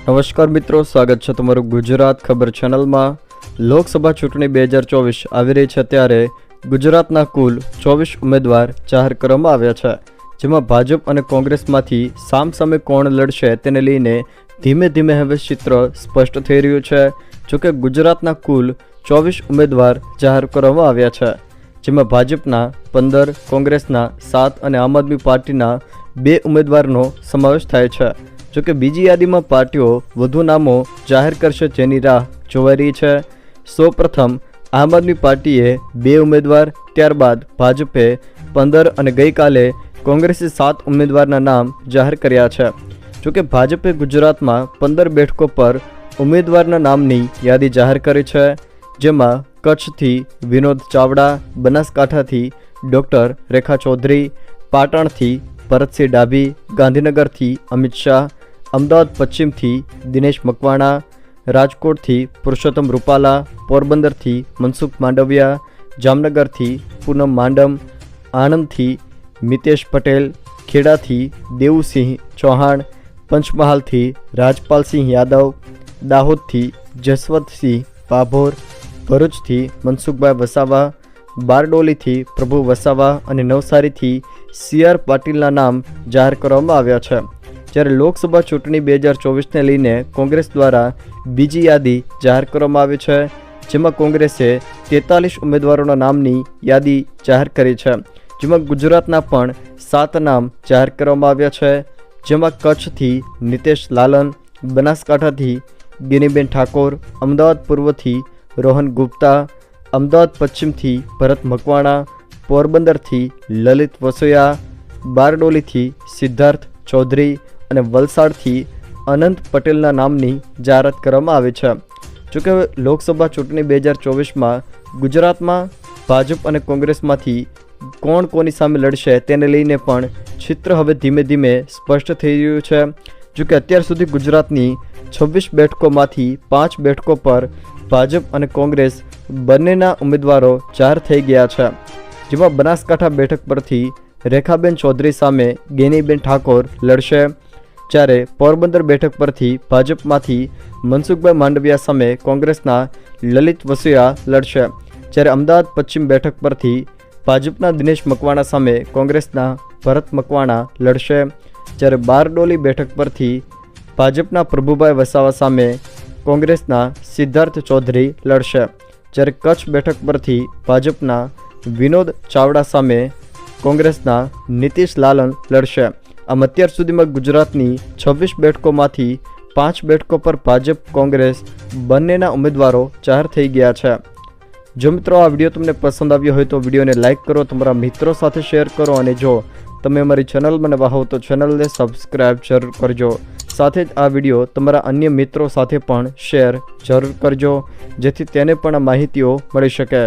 નમસ્કાર મિત્રો, સ્વાગત છે તમારું ગુજરાત ખબર ચેનલમાં। લોકસભા ચૂંટણી 2024 આવી રહી છે ત્યારે ગુજરાતના કુલ 24 ઉમેદવાર જાહેર કરવામાં આવ્યા છે, જેમાં ભાજપ અને કોંગ્રેસમાંથી સામસામે કોણ લડશે તેને લઈને ધીમે ધીમે હવે ચિત્ર સ્પષ્ટ થઈ રહ્યું છે। જોકે ગુજરાતના કુલ 24 ઉમેદવાર જાહેર કરવામાં આવ્યા છે, જેમાં ભાજપના 15, કોંગ્રેસના 7 અને આમ આદમી પાર્ટીના 2 ઉમેદવારનો સમાવેશ થાય છે। જોકે બીજી યાદીમાં પાર્ટીઓ વધુ નામો જાહેર કરશે જેની રાહ જોવાઈ રહી છે। સૌપ્રથમ આમ આદમી પાર્ટીએ 2 ઉમેદવાર, ત્યારબાદ ભાજપે 15 અને ગઈકાલે કોંગ્રેસે 7 ઉમેદવારના નામ જાહેર કર્યા છે। જોકે ભાજપે ગુજરાતમાં 15 બેઠકો પર ઉમેદવારના નામની યાદી જાહેર કરી છે, જેમાં કચ્છથી વિનોદ ચાવડા, બનાસકાંઠાથી ડૉક્ટર રેખા ચૌધરી, પાટણથી ભરતસિંહ ડાભી, ગાંધીનગરથી અમિત શાહ, અમદાવાદ પશ્ચિમથી દિનેશ મકવાણા, રાજકોટથી પુરુષોત્તમ રૂપાલા, પોરબંદરથી મનસુખ માંડવિયા, જામનગરથી પૂનમ માંડમ, આણંદથી મિતેશ પટેલ, ખેડાથી દેવુસિંહ ચૌહાણ, પંચમહાલથી રાજપાલસિંહ યાદવ, દાહોદથી જસવંતસિંહ ભાભોર, ભરૂચથી મનસુખભાઈ વસાવા, બારડોલીથી પ્રભુ વસાવા અને નવસારીથી CR પાટીલના નામ જાહેર કરવામાં આવ્યા છે। જ્યારે લોકસભા ચૂંટણી 2024ને લઈને કોંગ્રેસ દ્વારા બીજી યાદી જાહેર કરવામાં આવી છે, જેમાં કોંગ્રેસે 43 ઉમેદવારોના નામની યાદી જાહેર કરી છે, જેમાં ગુજરાતના પણ 7 નામ જાહેર કરવામાં આવ્યા છે, જેમાં કચ્છથી નિતેશ લાલન, બનાસકાંઠાથી ગિનીબેન ઠાકોર, અમદાવાદ પૂર્વથી રોહન ગુપ્તા, અમદાવાદ પશ્ચિમથી ભરત મકવાણા, પોરબંદરથી લલિત વસોયા, બારડોલીથી સિદ્ધાર્થ ચૌધરી અને વલસાડથી અનંત પટેલના નામની જાહેરાત કરવામાં આવી છે। જોકે લોકસભા ચૂંટણી 2024માં ગુજરાતમાં ભાજપ અને કોંગ્રેસમાંથી કોણ કોની સામે લડશે તેને લઈને પણ ચિત્ર હવે ધીમે ધીમે સ્પષ્ટ થઈ રહ્યું છે। જોકે અત્યાર સુધી ગુજરાતની 26 બેઠકોમાંથી 5 બેઠકો પર ભાજપ અને કોંગ્રેસ બંનેના ઉમેદવારો જાહેર થઈ ગયા છે, જેમાં બનાસકાંઠા બેઠક પરથી રેખાબેન ચૌધરી સામે ગેનીબેન ઠાકોર લડશે, જ્યારે પોરબંદર બેઠક પરથી ભાજપમાંથી મનસુખભાઈ માંડવિયા સામે કોંગ્રેસના લલિત વસોયા લડશે, જ્યારે અમદાવાદ પશ્ચિમ બેઠક પરથી ભાજપના દિનેશ મકવાણા સામે કોંગ્રેસના ભરત મકવાણા લડશે, જ્યારે બારડોલી બેઠક પરથી ભાજપના પ્રભુભાઈ વસાવા સામે કોંગ્રેસના સિદ્ધાર્થ ચૌધરી લડશે, જ્યારે કચ્છ બેઠક પરથી ભાજપના વિનોદ ચાવડા સામે કોંગ્રેસના નીતિશ લાલન લડશે। આમ અત્યાર સુધીમાં ગુજરાતની 26 બેઠકોમાંથી 5 બેઠકો પર ભાજપ કોંગ્રેસ બંનેના ઉમેદવારો જાહેર થઈ ગયા છે। જો મિત્રો આ વિડીયો તમને પસંદ આવ્યો હોય તો વિડીયોને લાઇક કરો, તમારા મિત્રો સાથે શેર કરો અને જો તમે અમારી ચેનલમાં નવા હો તો ચેનલને સબસ્ક્રાઈબ જરૂર કરજો। સાથે જ આ વિડીયો તમારા અન્ય મિત્રો સાથે પણ શેર જરૂર કરજો, જેથી તેને પણ આ માહિતીઓ મળી શકે।